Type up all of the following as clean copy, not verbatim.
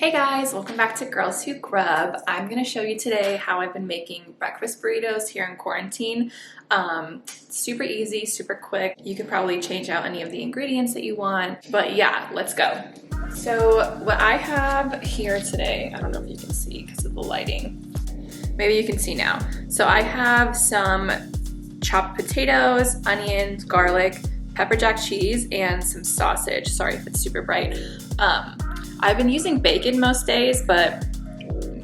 Hey guys, welcome back to Girls Who Grub. I'm going to show you today how I've been making breakfast burritos here in quarantine. Super easy, super quick. You could probably change out any of the ingredients that you want, but yeah, let's go. So what I have here today, I don't know if you can see because of the lighting. Maybe you can see now. So I have some chopped potatoes, onions, garlic, pepper jack cheese, and some sausage. Sorry if it's super bright. I've been using bacon most days, but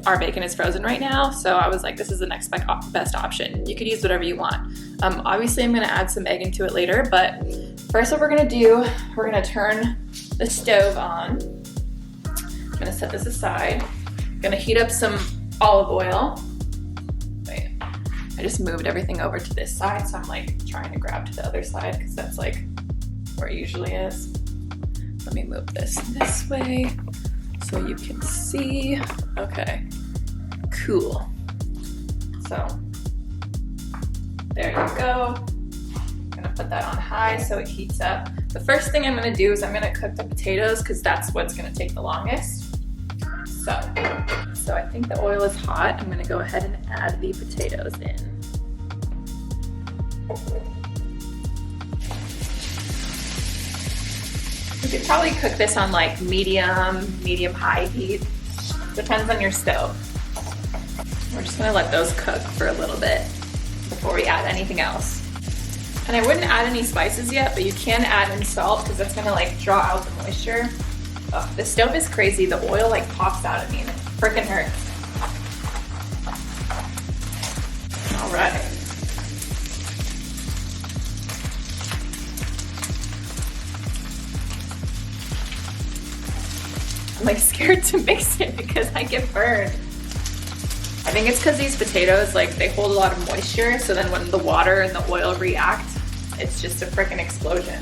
our bacon is frozen right now, so I was like, this is the next best option. You could use whatever you want. Obviously, I'm gonna add some egg into it later, but first what we're gonna do, we're gonna turn the stove on. I'm gonna set this aside. I'm gonna heat up some olive oil. Wait, I just moved everything over to this side, so I'm like trying to grab to the other side because that's like where it usually is. Let me move this way so you can see. Okay, cool. So there you go. I'm gonna put that on high so it heats up. The first thing I'm gonna do is I'm gonna cook the potatoes because that's what's gonna take the longest. So I think the oil is hot. I'm gonna go ahead and add the potatoes in. You could probably cook this on like medium-high heat. Depends on your stove. We're just gonna let those cook for a little bit before we add anything else. And I wouldn't add any spices yet, but you can add in salt because that's gonna like draw out the moisture. Oh, the stove is crazy. The oil like pops out at me and it freaking hurts. All right. I'm like scared to mix it because I get burned. I think it's because these potatoes, like they hold a lot of moisture, so then when the water and the oil react, it's just a freaking explosion.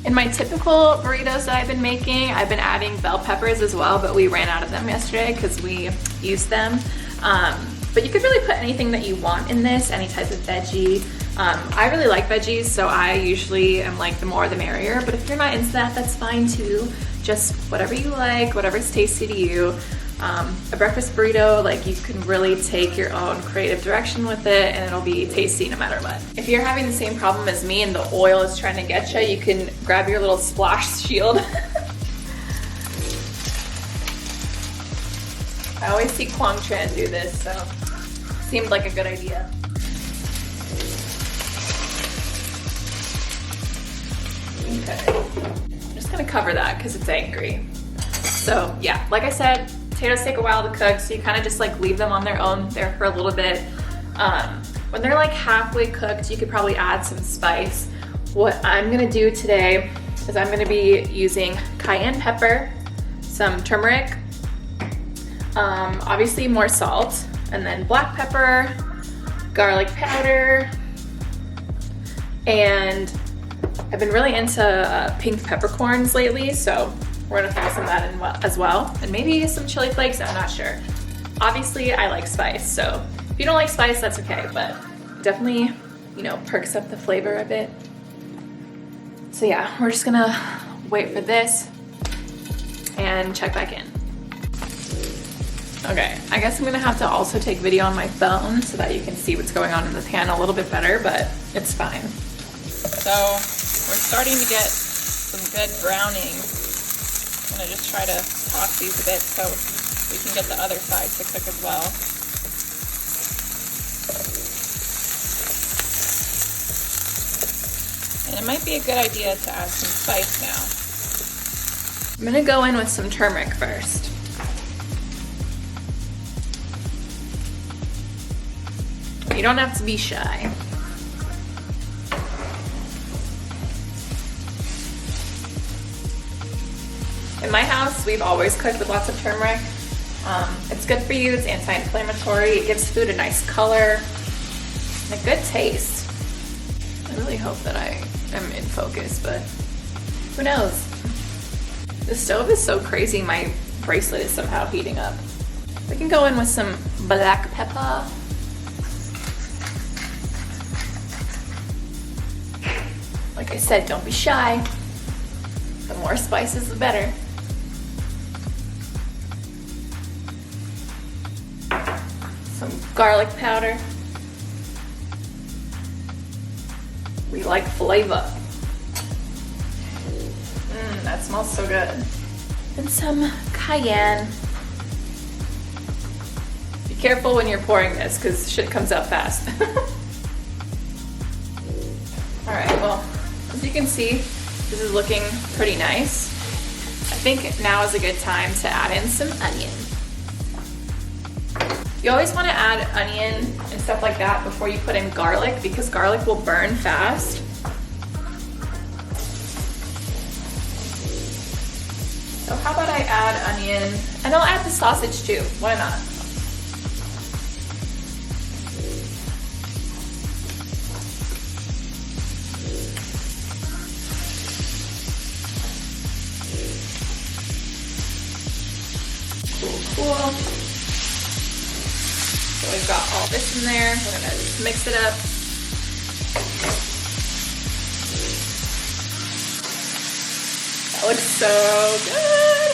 In my typical burritos that I've been making, I've been adding bell peppers as well, but we ran out of them yesterday because we used them. But you could really put anything that you want in this, any type of veggie. I really like veggies, so I usually am like the more the merrier, but if you're not into that, that's fine too. Just whatever you like, whatever's tasty to you. A breakfast burrito, like you can really take your own creative direction with it and it'll be tasty no matter what. If you're having the same problem as me and the oil is trying to get you, you can grab your little splash shield. I always see Quang Tran do this, so seemed like a good idea. Okay. Gonna cover that because it's angry. So yeah, like I said, potatoes take a while to cook, so you kind of just like leave them on their own there for a little bit. When they're like halfway cooked, you could probably add some spice. What I'm gonna do today is I'm gonna be using cayenne pepper, some turmeric, obviously more salt, and then black pepper, garlic powder, and I've been really into pink peppercorns lately, so we're gonna throw some of that in as well. And maybe some chili flakes, I'm not sure. Obviously, I like spice, so if you don't like spice, that's okay, but definitely, you know, perks up the flavor a bit. So yeah, we're just gonna wait for this and check back in. Okay, I guess I'm gonna have to also take video on my phone so that you can see what's going on in the pan a little bit better, but it's fine. So we're starting to get some good browning. I'm gonna just try to toss these a bit so we can get the other side to cook as well. And it might be a good idea to add some spice now. I'm gonna go in with some turmeric first. You don't have to be shy. In my house, we've always cooked with lots of turmeric. It's good for you, it's anti-inflammatory, it gives food a nice color, and a good taste. I really hope that I am in focus, but who knows? The stove is so crazy, my bracelet is somehow heating up. We can go in with some black pepper. Like I said, don't be shy. The more spices, the better. Some garlic powder. We like flavor. That smells so good. And some cayenne. Be careful when you're pouring this because shit comes out fast. All right, well, as you can see, this is looking pretty nice. I think now is a good time to add in some onion. You always want to add onion and stuff like that before you put in garlic because garlic will burn fast. So how about I add onion, and I'll add the sausage too, why not? Cool. So we've got all this in there. We're gonna just mix it up. That looks so good.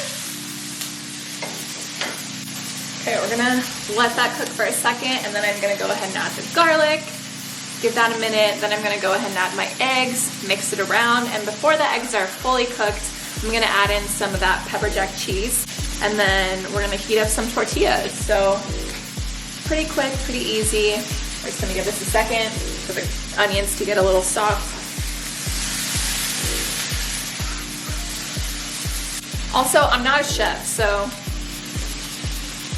Okay, we're gonna let that cook for a second, and then I'm gonna go ahead and add the garlic. Give that a minute, then I'm gonna go ahead and add my eggs, mix it around, and before the eggs are fully cooked, I'm gonna add in some of that pepper jack cheese. And then we're gonna heat up some tortillas. So pretty quick, pretty easy. We're just gonna give this a second for the onions to get a little soft. Also, I'm not a chef, so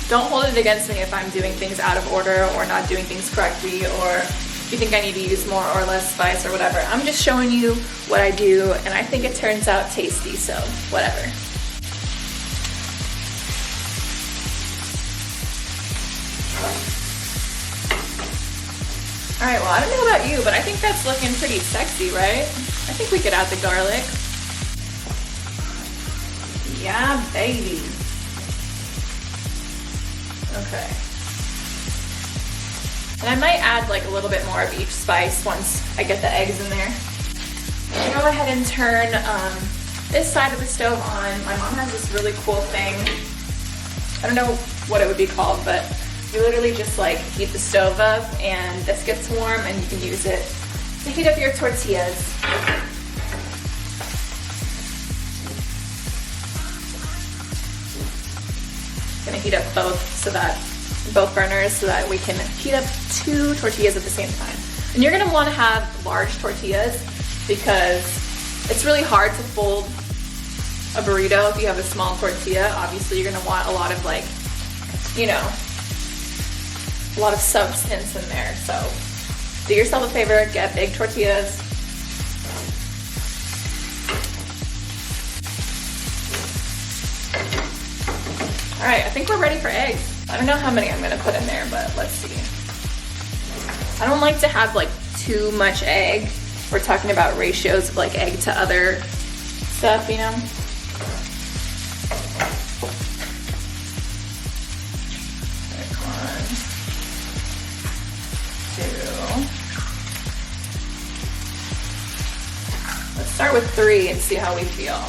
don't hold it against me if I'm doing things out of order or not doing things correctly, or if you think I need to use more or less spice or whatever. I'm just showing you what I do, and I think it turns out tasty, so whatever. All right, well, I don't know about you, but I think that's looking pretty sexy, right? I think we could add the garlic. Yeah, baby. Okay. And I might add like a little bit more of each spice once I get the eggs in there. I'll go ahead and turn this side of the stove on. My mom has this really cool thing. I don't know what it would be called, but you literally just like heat the stove up and this gets warm and you can use it to heat up your tortillas. Gonna heat up both burners so that we can heat up 2 tortillas at the same time. And you're gonna wanna have large tortillas because it's really hard to fold a burrito if you have a small tortilla. Obviously you're gonna want a lot of like, you know, a lot of substance in there. So do yourself a favor, get big tortillas. All right, I think we're ready for eggs. I don't know how many I'm gonna put in there, but let's see. I don't like to have like too much egg. We're talking about ratios of like egg to other stuff, you know? Start with 3 and see how we feel.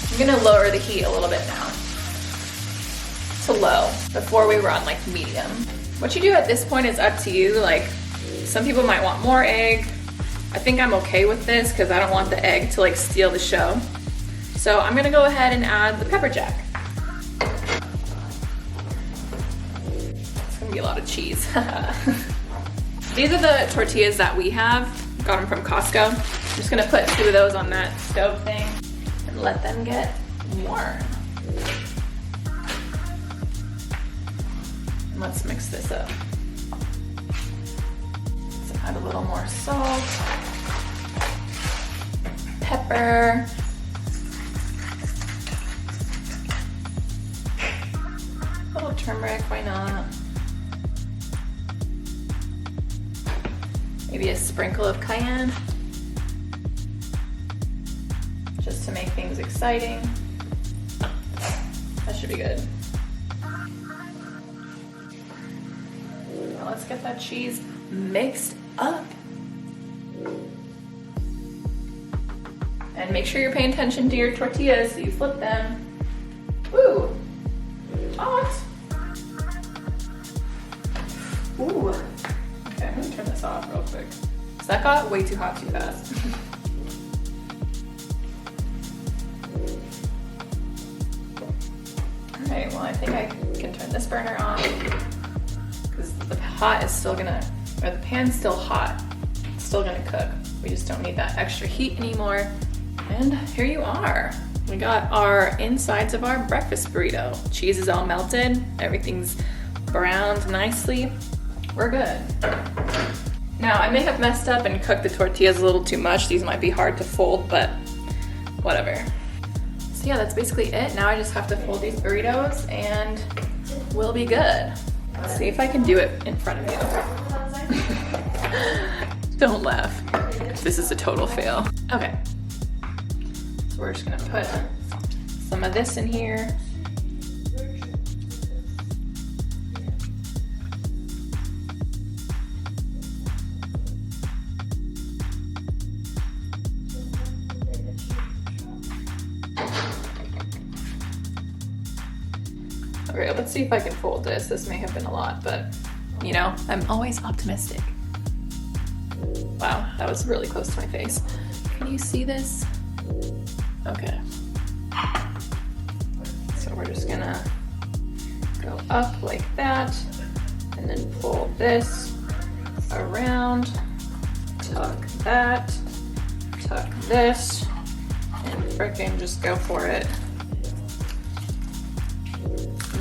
I'm gonna lower the heat a little bit now to low before we run like medium. What you do at this point is up to you. Like some people might want more egg. I think I'm okay with this because I don't want the egg to like steal the show. So I'm gonna go ahead and add the pepper jack. It's gonna be a lot of cheese. These are the tortillas that we have. Got them from Costco. I'm just gonna put 2 of those on that stove thing and let them get warm. And let's mix this up. Let's add a little more salt, pepper, a little turmeric, why not? Maybe a sprinkle of cayenne, just to make things exciting. That should be good. Now let's get that cheese mixed up. And make sure you're paying attention to your tortillas so you flip them. Woo! Hot! That got way too hot too fast. Alright, well I think I can turn this burner off because the pan's still hot. It's still gonna cook. We just don't need that extra heat anymore. And here you are. We got our insides of our breakfast burrito. Cheese is all melted. Everything's browned nicely. We're good. Now, I may have messed up and cooked the tortillas a little too much. These might be hard to fold, but whatever. So yeah, that's basically it. Now I just have to fold these burritos and we'll be good. Let's see if I can do it in front of you. Don't laugh. This is a total fail. Okay. So we're just gonna put some of this in here. Okay, let's see if I can fold this. This may have been a lot, but you know, I'm always optimistic. Wow, that was really close to my face. Can you see this? Okay. So we're just gonna go up like that, and then pull this around, tuck that, tuck this, and frickin' just go for it.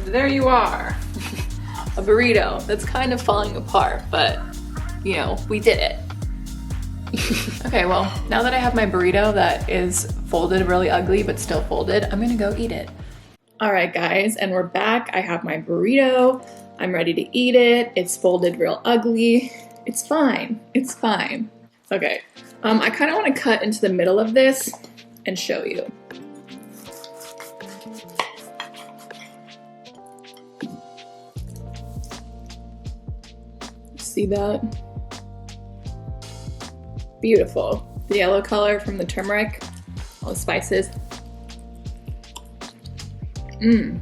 There you are, a burrito that's kind of falling apart, but you know, we did it. Okay, well, now that I have my burrito that is folded really ugly but still folded, I'm gonna go eat it. All right, guys, and we're back. I have my burrito. I'm ready to eat it. It's folded real ugly. It's fine. It's fine. Okay, I kind of want to cut into the middle of this and show you. See that? Beautiful. The yellow color from the turmeric, all the spices. Mmm.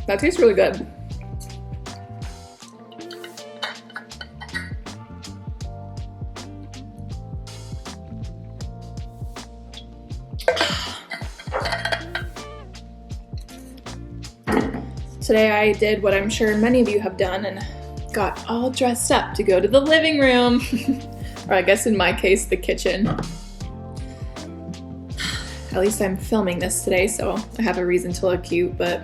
That tastes really good. Today I did what I'm sure many of you have done and got all dressed up to go to the living room. Or I guess in my case, the kitchen. At least I'm filming this today, so I have a reason to look cute, but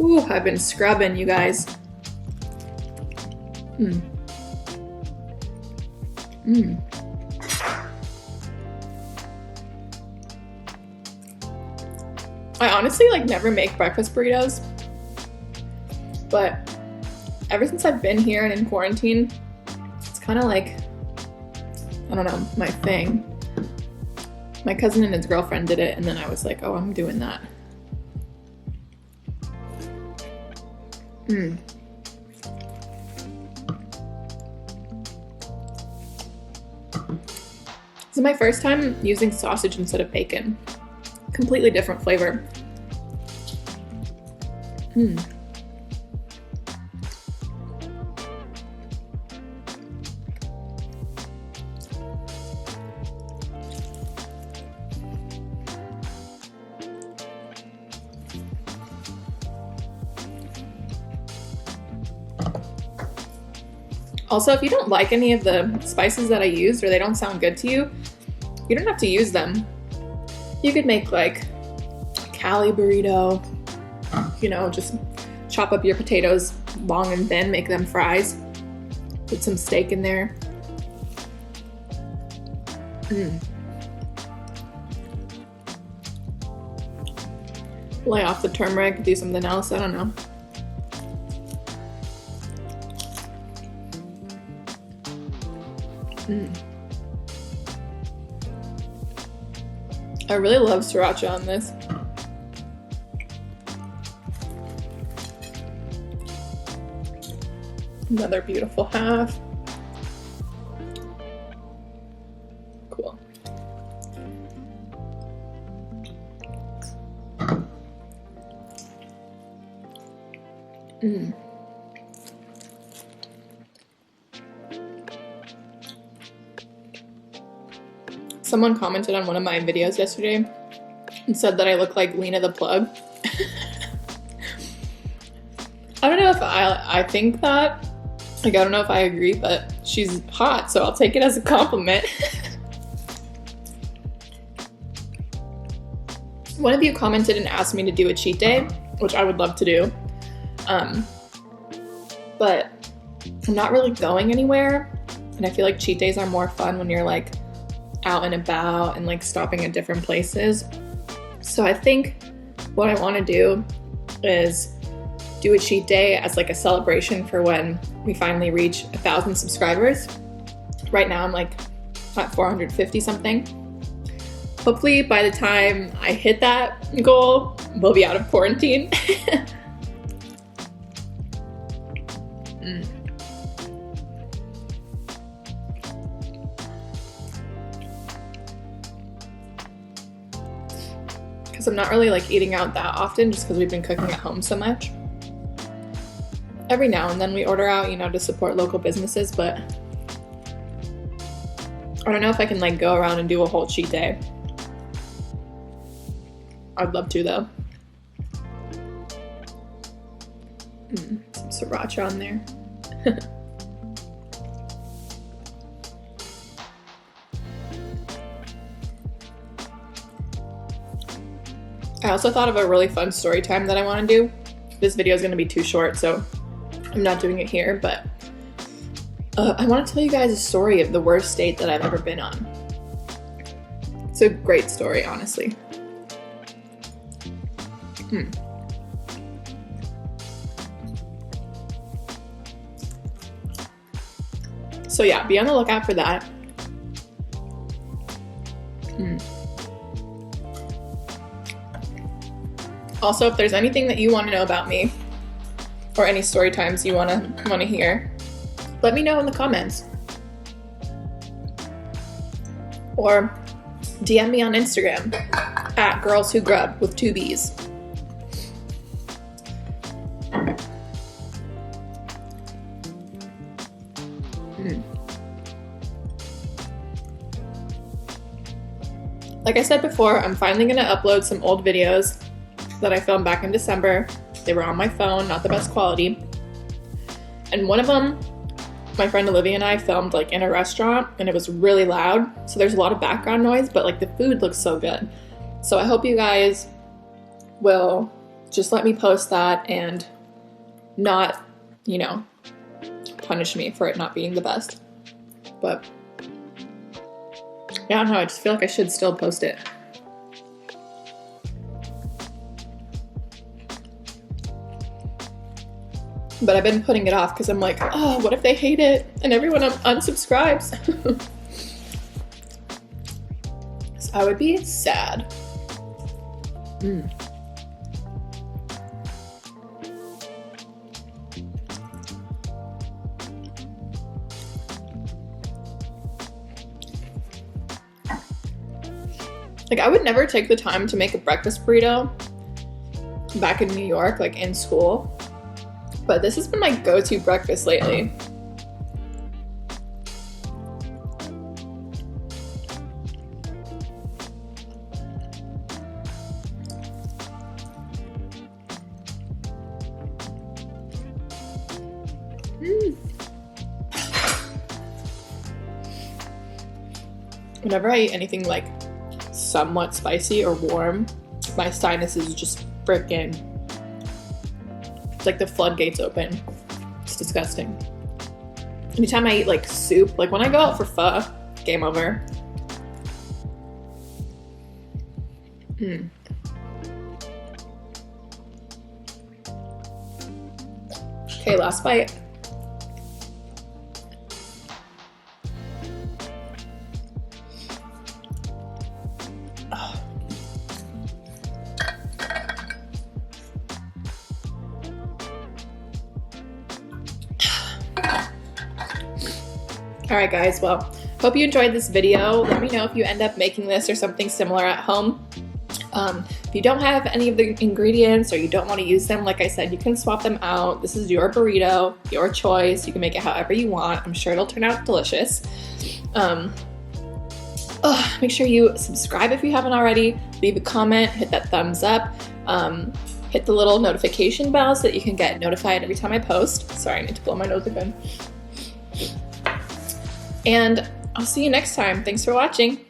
ooh, I've been scrubbing, you guys. Mmm. Mmm. I honestly never make breakfast burritos, but ever since I've been here and in quarantine, it's kind of like, I don't know, my thing. My cousin and his girlfriend did it, and then I was like, oh, I'm doing that. Mmm. This is my first time using sausage instead of bacon. Completely different flavor. Mmm. Also, if you don't like any of the spices that I used or they don't sound good to you, you don't have to use them. You could make like Cali burrito, you know, just chop up your potatoes long and thin, make them fries, put some steak in there. Mmm. Lay off the turmeric, do something else, I don't know. Mm. I really love sriracha on this. Another beautiful half. Cool. Mm. Someone commented on one of my videos yesterday and said that I look like Lena the Plug. I don't know if I think that. Like, I don't know if I agree, but she's hot, so I'll take it as a compliment. One of you commented and asked me to do a cheat day, which I would love to do. But I'm not really going anywhere, and I feel like cheat days are more fun when you're like out and about and like stopping at different places. So I think what I want to do is do a cheat day as like a celebration for when we finally reach 1,000 subscribers. Right now I'm like at 450 something. Hopefully by the time I hit that goal, we'll be out of quarantine. Because I'm not really like eating out that often just because we've been cooking at home so much. Every now and then we order out, you know, to support local businesses, but I don't know if I can like go around and do a whole cheat day. I'd love to though. Some sriracha on there. I also thought of a really fun story time that I want to do. This video is going to be too short, so I'm not doing it here, but I want to tell you guys a story of the worst date that I've ever been on. It's a great story, honestly. So yeah, be on the lookout for that. Also, if there's anything that you want to know about me, or any story times you want to hear, let me know in the comments. Or DM me on Instagram at Girls Who Grub with 2 B's. Like I said before, I'm finally going to upload some old videos that I filmed back in December. They were on my phone, not the best quality. And one of them, my friend Olivia and I filmed like in a restaurant, and it was really loud. So there's a lot of background noise, but like the food looks so good. So I hope you guys will just let me post that and not, you know, punish me for it not being the best. But yeah, I don't know, I just feel like I should still post it. But I've been putting it off because I'm like, oh, what if they hate it and everyone unsubscribes? So I would be sad. Like, I would never take the time to make a breakfast burrito back in New York, like in school. But this has been my go-to breakfast lately. Whenever I eat anything like somewhat spicy or warm, my sinuses just frickin', like the floodgates open. It's disgusting. Anytime I eat like soup, like when I go out for pho, game over. Okay, last bite. Alright guys, well, hope you enjoyed this video. Let me know if you end up making this or something similar at home. If you don't have any of the ingredients or you don't want to use them, like I said, you can swap them out. This is your burrito, your choice. You can make it however you want. I'm sure it'll turn out delicious. Make sure you subscribe if you haven't already, leave a comment, hit that thumbs up, hit the little notification bell so that you can get notified every time I post. Sorry, I need to blow my nose again. And I'll see you next time. Thanks for watching.